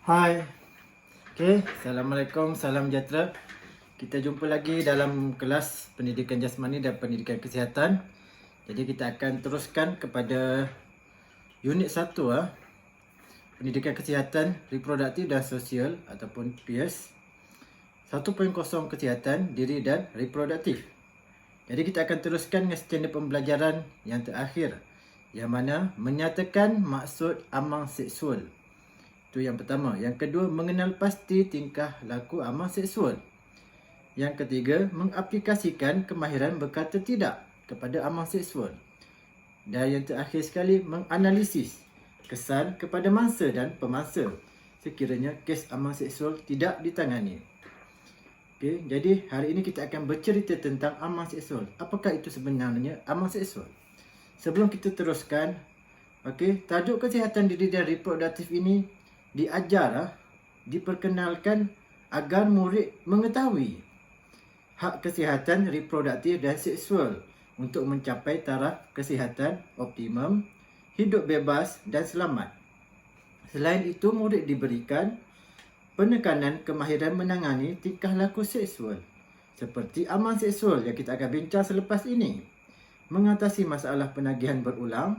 Hai, Assalamualaikum, salam sejahtera. Kita jumpa lagi dalam kelas pendidikan jasmani dan pendidikan kesihatan. Jadi kita akan teruskan kepada unit 1 pendidikan kesihatan reproduktif dan sosial ataupun PIAS 1.0 kesihatan diri dan reproduktif. Jadi kita akan teruskan dengan skema pembelajaran yang terakhir, yang mana menyatakan maksud amal seksual. Itu yang pertama. Yang kedua, mengenal pasti tingkah laku amal seksual. Yang ketiga, mengaplikasikan kemahiran berkata tidak kepada amal seksual. Dan yang terakhir sekali, menganalisis kesan kepada mangsa dan pemangsa sekiranya kes amal seksual tidak ditangani. Jadi hari ini kita akan bercerita tentang amal seksual. Apakah itu sebenarnya amal seksual? Sebelum kita teruskan, tajuk kesihatan diri dan reproduktif ini diperkenalkan agar murid mengetahui hak kesihatan reproduktif dan seksual untuk mencapai taraf kesihatan optimum, hidup bebas dan selamat. Selain itu, murid diberikan penekanan kemahiran menangani tingkah laku seksual seperti amal seksual yang kita akan bincang selepas ini, mengatasi masalah penagihan berulang,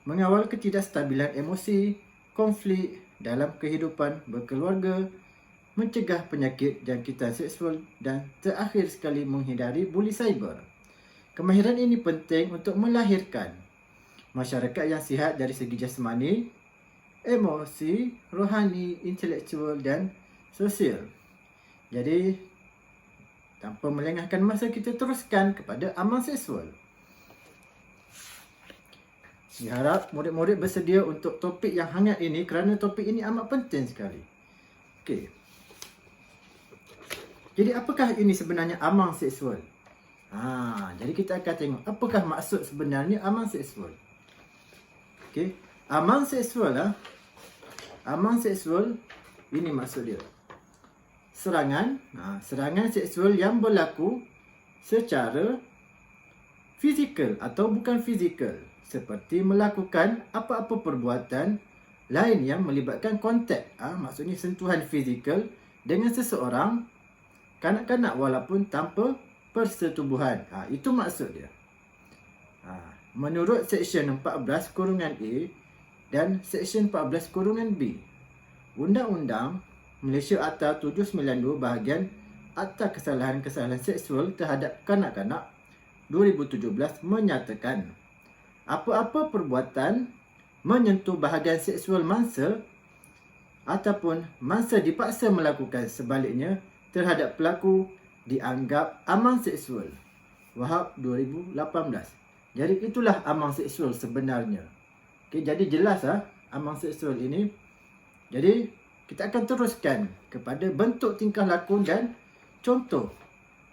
mengawal ketidakstabilan emosi, konflik dalam kehidupan berkeluarga, mencegah penyakit jangkitan seksual dan terakhir sekali menghindari buli cyber. Kemahiran ini penting untuk melahirkan masyarakat yang sihat dari segi jasmani, emosi, rohani, intelektual dan sosial. Jadi, tanpa melengahkan masa, kita teruskan kepada amal seksual. Diharap murid-murid bersedia untuk topik yang hangat ini kerana topik ini amat penting sekali. Jadi apakah ini sebenarnya amal seksual? Jadi kita akan tengok apakah maksud sebenarnya amal seksual. Amal seksual amal seksual ini maksud dia. Serangan seksual yang berlaku secara fizikal atau bukan fizikal, seperti melakukan apa-apa perbuatan lain yang melibatkan kontak. Maksudnya sentuhan fizikal dengan seseorang, kanak-kanak walaupun tanpa persetubuhan. Itu maksud dia. Menurut Seksyen 14(A) dan Seksyen 14(B), Undang-Undang Malaysia Akta 792 bahagian Akta Kesalahan-Kesalahan Seksual terhadap Kanak-kanak 2017 menyatakan apa-apa perbuatan menyentuh bahagian seksual mangsa ataupun mangsa dipaksa melakukan sebaliknya terhadap pelaku dianggap amal seksual. Wahab 2018. Jadi itulah amal seksual sebenarnya. Jadi jelas amal seksual ini. Jadi kita akan teruskan kepada bentuk tingkah laku dan contoh.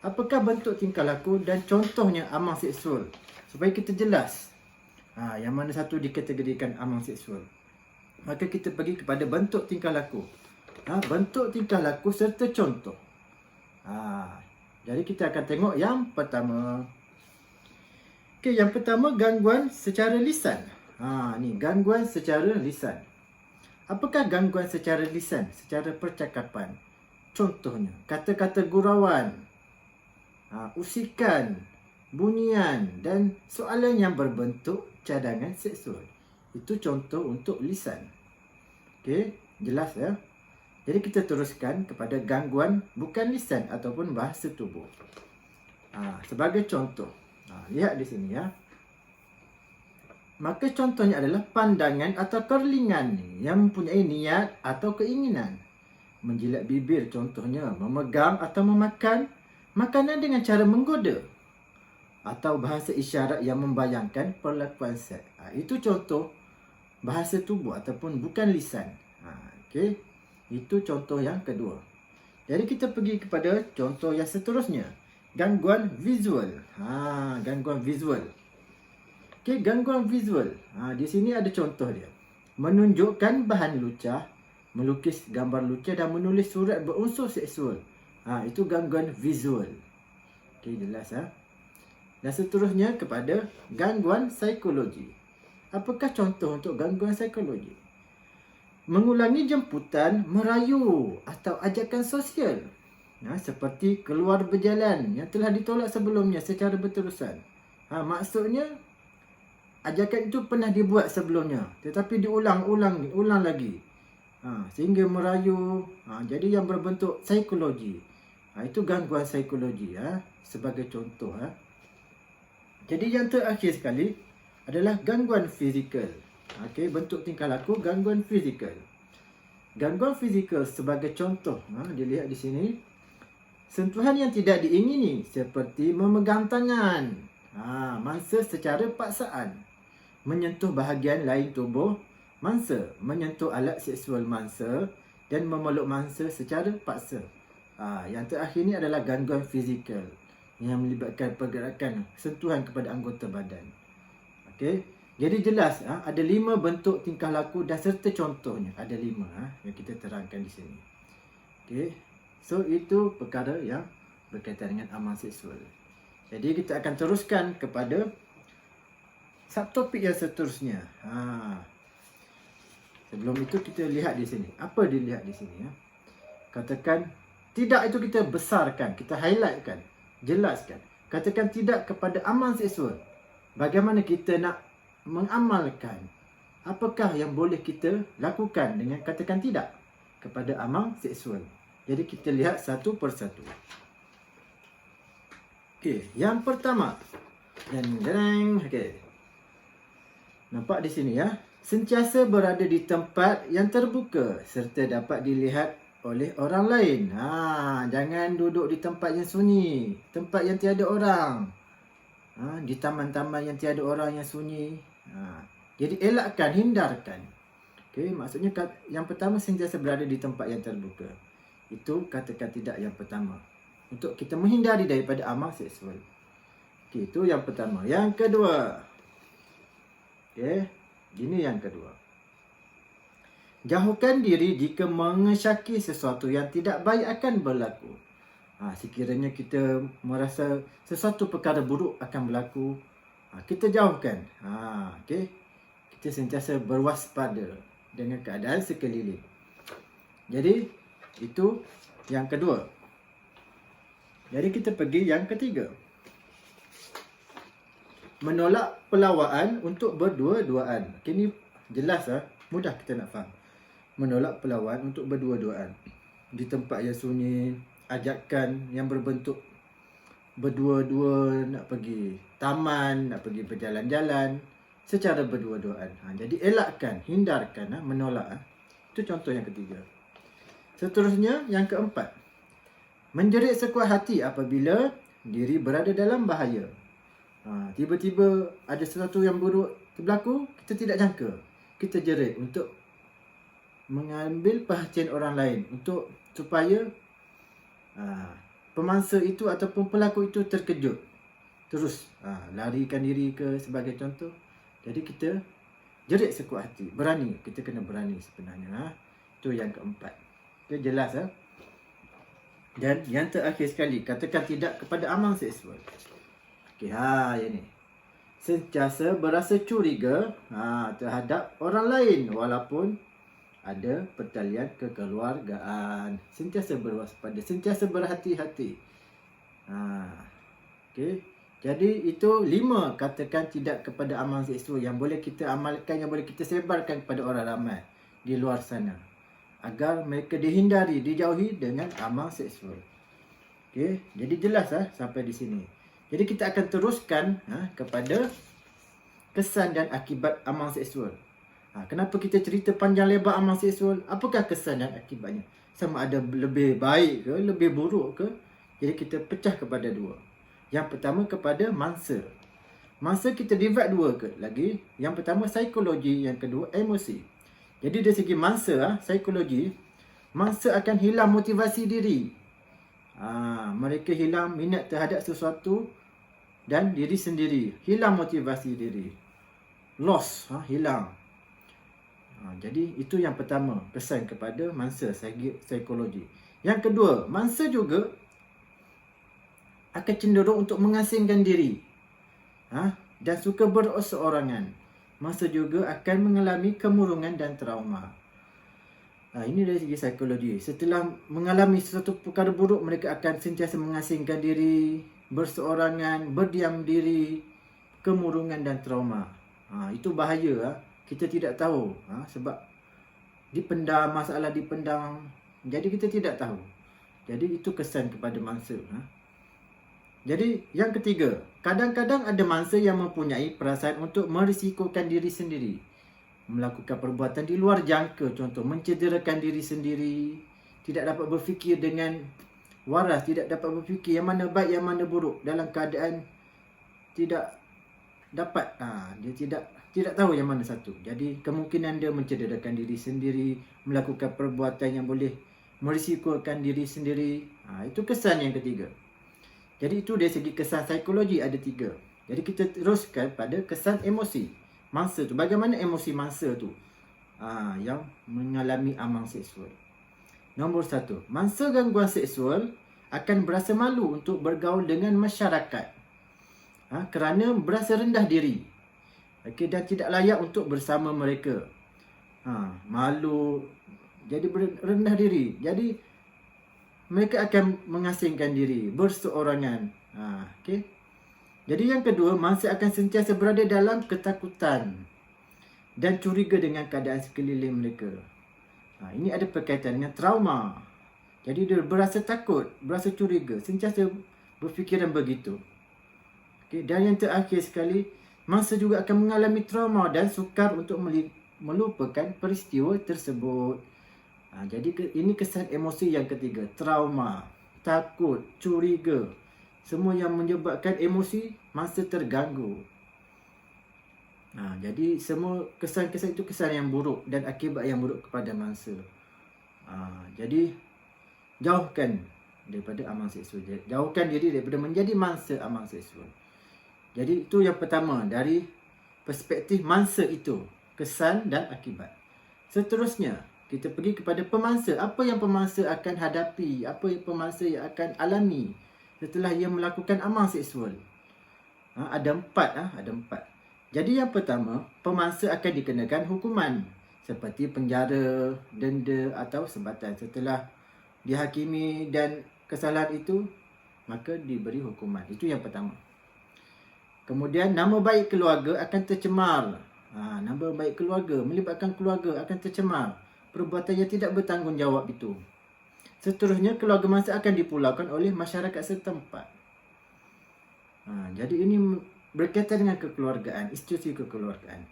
Apakah bentuk tingkah laku dan contohnya amal seksual? Supaya kita jelas yang mana satu dikategorikan amal seksual. Maka kita pergi kepada bentuk tingkah laku. Bentuk tingkah laku serta contoh. Jadi kita akan tengok yang pertama. Yang pertama, gangguan secara lisan. Ni gangguan secara lisan. Apakah gangguan secara lisan? Secara percakapan. Contohnya, kata-kata gurauan, usikan, bunyian dan soalan yang berbentuk cadangan seksual. Itu contoh untuk lisan. Jelas ya? Jadi kita teruskan kepada gangguan bukan lisan ataupun bahasa tubuh. Sebagai contoh, lihat di sini ya. Maka contohnya adalah pandangan atau perlingan yang mempunyai niat atau keinginan. Menjilat bibir contohnya, memegang atau memakan makanan dengan cara menggoda, atau bahasa isyarat yang membayangkan perlakuan seks. Itu contoh bahasa tubuh ataupun bukan lisan. Itu contoh yang kedua. Jadi kita pergi kepada contoh yang seterusnya. Gangguan visual. Gangguan visual. Gangguan visual. Di sini ada contoh dia. Menunjukkan bahan lucah, melukis gambar lucah dan menulis surat berunsur seksual. Itu gangguan visual. Jelas Dan seterusnya kepada gangguan psikologi. Apakah contoh untuk gangguan psikologi? mengulangi jemputan, merayu atau ajakan sosial. Seperti keluar berjalan yang telah ditolak sebelumnya secara berterusan. Maksudnya ajakan itu pernah dibuat sebelumnya tetapi diulang lagi. Sehingga merayu. Jadi yang berbentuk psikologi. Itu gangguan psikologi sebagai contoh. Jadi yang terakhir sekali adalah gangguan fizikal. Bentuk tingkah laku gangguan fizikal. Gangguan fizikal sebagai contoh, dilihat di sini. Sentuhan yang tidak diingini seperti memegang tangan, mangsa secara paksaan, menyentuh bahagian lain tubuh mangsa, menyentuh alat seksual mangsa dan memeluk mangsa secara paksa. Yang terakhir ini adalah gangguan fizikal yang melibatkan pergerakan sentuhan kepada anggota badan. Jadi jelas ada 5 bentuk tingkah laku dan serta contohnya. Ada 5 yang kita terangkan di sini. So itu perkara yang berkaitan dengan amal seksual. Jadi kita akan teruskan kepada subtopik yang seterusnya. Sebelum itu kita lihat di sini. Apa dilihat di sini? Katakan tidak, itu kita besarkan, kita highlightkan, jelaskan. Katakan tidak kepada amal seksual. Bagaimana kita nak mengamalkan? Apakah yang boleh kita lakukan dengan katakan tidak kepada amal seksual? Jadi kita lihat satu persatu. Yang pertama. Nampak di sini sentiasa berada di tempat yang terbuka serta dapat dilihat oleh orang lain. Jangan duduk di tempat yang sunyi, tempat yang tiada orang. Di taman-taman yang tiada orang, yang sunyi. Jadi elakkan, hindarkan. Maksudnya yang pertama, sentiasa berada di tempat yang terbuka. Itu katakan tidak yang pertama. Untuk kita menghindari daripada amal seksual. Itu yang pertama. Yang kedua. Ini yang kedua. Jauhkan diri jika mengesyaki sesuatu yang tidak baik akan berlaku. Sekiranya kita merasa sesuatu perkara buruk akan berlaku, kita jauhkan. Kita sentiasa berwaspada dengan keadaan sekeliling. Jadi itu yang kedua. Jadi kita pergi yang ketiga. Menolak pelawaan untuk berdua-duaan. Ini jelas mudah kita nak faham. Menolak pelawaan untuk berdua-duaan di tempat yang sunyi, ajakan yang berbentuk berdua-dua, nak pergi taman, nak pergi berjalan-jalan secara berdua-duaan. Jadi elakkan, hindarkan, menolak. Itu contoh yang ketiga. Seterusnya yang keempat. Menjerit sekuat hati apabila diri berada dalam bahaya. Tiba-tiba ada sesuatu yang buruk berlaku, kita tidak jangka. Kita jerit untuk mengambil perhatian orang lain, untuk supaya pemangsa itu ataupun pelaku itu terkejut, terus larikan diri ke sebagai contoh. Jadi kita jerit sekuat hati, berani. Kita kena berani sebenarnya. Itu yang keempat. Jelas Dan yang terakhir sekali, katakan tidak kepada amal seksual. Ini. Sentiasa berasa curiga terhadap orang lain walaupun ada pertalian kekeluargaan. Sentiasa berwaspada, sentiasa berhati-hati. Jadi itu 5 katakan tidak kepada amal seksual yang boleh kita amalkan, yang boleh kita sebarkan kepada orang ramai di luar sana, agar mereka dihindari, dijauhi dengan amal seksual. Jadi jelas sampai di sini. Jadi kita akan teruskan kepada kesan dan akibat amal seksual. Kenapa kita cerita panjang lebar amal seksual? Apakah kesan dan akibatnya? Sama ada lebih baik ke, lebih buruk ke? Jadi kita pecah kepada 2. Yang pertama kepada mangsa. Mangsa kita divide 2 ke lagi. Yang pertama psikologi, yang kedua emosi. Jadi dari segi mangsa, psikologi, mangsa akan hilang motivasi diri. Mereka hilang minat terhadap sesuatu dan diri sendiri. Hilang motivasi diri. Loss, hilang. Jadi itu yang pertama, kesan kepada mangsa, segi psikologi. Yang kedua, mangsa juga akan cenderung untuk mengasingkan diri. Dan suka berseorangan. Mangsa juga akan mengalami kemurungan dan trauma. Ini dari segi psikologi. Setelah mengalami sesuatu perkara buruk, mereka akan sentiasa mengasingkan diri, berseorangan, berdiam diri, kemurungan dan trauma. Itu bahaya. Kita tidak tahu sebab dipendam, masalah dipendam. Jadi kita tidak tahu. Jadi itu kesan kepada mangsa. Jadi yang ketiga, kadang-kadang ada mangsa yang mempunyai perasaan untuk merisikokan diri sendiri, melakukan perbuatan di luar jangka, contoh mencederakan diri sendiri, tidak dapat berfikir dengan waras, tidak dapat berfikir yang mana baik yang mana buruk, dalam keadaan tidak dapat, dia tidak tahu yang mana satu. Jadi kemungkinan dia mencederakan diri sendiri, melakukan perbuatan yang boleh merisikokan diri sendiri. Itu kesan yang ketiga. Jadi itu dari segi kesan psikologi ada 3. Jadi kita teruskan pada kesan emosi mangsa tu. Bagaimana emosi mangsa tu yang mengalami amang seksual. Nombor 1, mangsa gangguan seksual akan berasa malu untuk bergaul dengan masyarakat kerana berasa rendah diri, dan tidak layak untuk bersama mereka. Malu, jadi rendah diri. Jadi mereka akan mengasingkan diri, berseorangan. Jadi yang kedua, mangsa akan sentiasa berada dalam ketakutan dan curiga dengan keadaan sekeliling mereka. Ini ada berkaitan dengan trauma. Jadi dia berasa takut, berasa curiga, sentiasa berfikiran begitu. Dan yang terakhir sekali, mangsa juga akan mengalami trauma dan sukar untuk melupakan peristiwa tersebut. Jadi ini kesan emosi yang ketiga, trauma, takut, curiga. Semua yang menyebabkan emosi mangsa terganggu. Jadi semua kesan-kesan itu kesan yang buruk dan akibat yang buruk kepada mangsa. Jadi jauhkan daripada amang seksual. Jauhkan diri daripada menjadi mangsa amang seksual. Jadi itu yang pertama dari perspektif mangsa itu, kesan dan akibat. Seterusnya, kita pergi kepada pemangsa. Apa yang pemangsa akan hadapi? Apa yang pemangsa yang akan alami setelah ia melakukan amang seksual? Ada 4. Ada 4. Jadi yang pertama, pemangsa akan dikenakan hukuman seperti penjara, denda atau sebatan. Setelah dihakimi dan kesalahan itu, maka diberi hukuman. Itu yang pertama. Kemudian nama baik keluarga akan tercemar. Nama baik keluarga, melibatkan keluarga akan tercemar. Perbuatan yang tidak bertanggungjawab itu. Seterusnya, keluarga mangsa akan dipulaukan oleh masyarakat setempat. Jadi ini berkaitan dengan kekeluargaan, institusi kekeluargaan.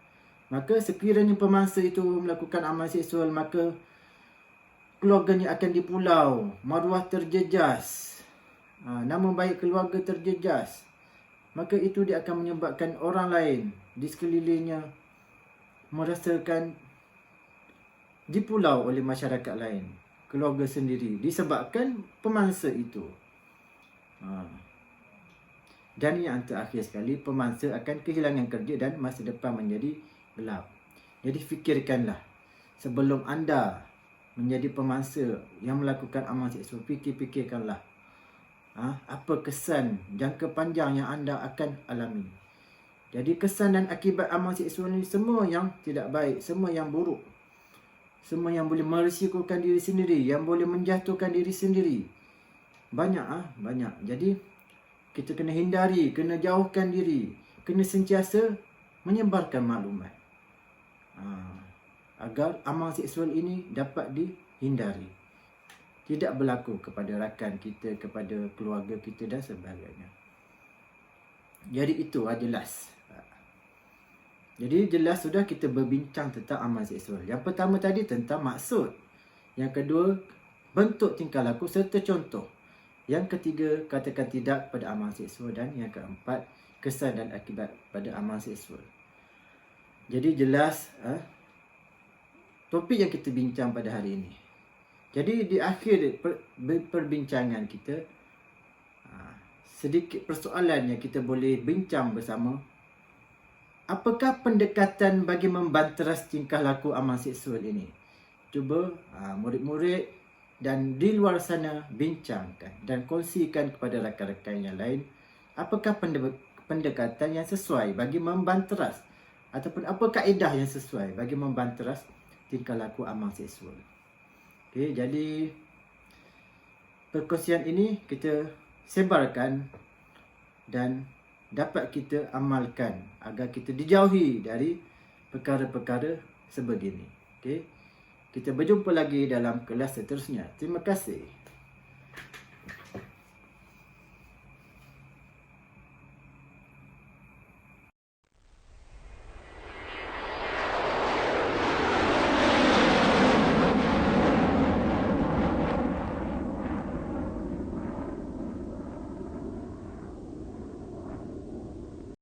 Maka sekiranya pemangsa itu melakukan amal seksual, maka keluarganya akan dipulau, maruah terjejas, nama baik keluarga terjejas. Maka itu dia akan menyebabkan orang lain di sekelilingnya merasakan dipulau oleh masyarakat lain, keluarga sendiri, disebabkan pemangsa itu. Dan yang terakhir sekali, pemangsa akan kehilangan kerja dan masa depan menjadi gelap. Jadi fikirkanlah, sebelum anda menjadi pemangsa yang melakukan amal seksual, fikirkanlah apa kesan jangka panjang yang anda akan alami. Jadi kesan dan akibat amal seksual ini semua yang tidak baik, semua yang buruk, semua yang boleh merisikokan diri sendiri, yang boleh menjatuhkan diri sendiri. Banyak. Jadi kita kena hindari, kena jauhkan diri, kena sentiasa menyebarkan maklumat agar amal seksual ini dapat dihindari, tidak berlaku kepada rakan kita, kepada keluarga kita dan sebagainya. Jadi itu jelas. Jadi jelas sudah kita berbincang tentang amal seksual. Yang pertama tadi tentang maksud, yang kedua bentuk tingkah laku serta contoh, yang ketiga katakan tidak pada amal seksual, dan yang keempat kesan dan akibat pada amal seksual. Jadi jelas topik yang kita bincang pada hari ini. Jadi di akhir perbincangan kita, sedikit persoalan yang kita boleh bincang bersama. Apakah pendekatan bagi membanteras tingkah laku amal seksual ini? Cuba murid-murid dan di luar sana bincangkan dan kongsikan kepada rakan-rakan yang lain. Apakah pendekatan yang sesuai bagi membanteras, ataupun apa kaedah yang sesuai bagi membanteras tingkah laku amal seksual. Okey, jadi perkongsian ini kita sebarkan dan dapat kita amalkan agar kita dijauhi dari perkara-perkara sebegini. Okey. Kita berjumpa lagi dalam kelas seterusnya. Terima kasih.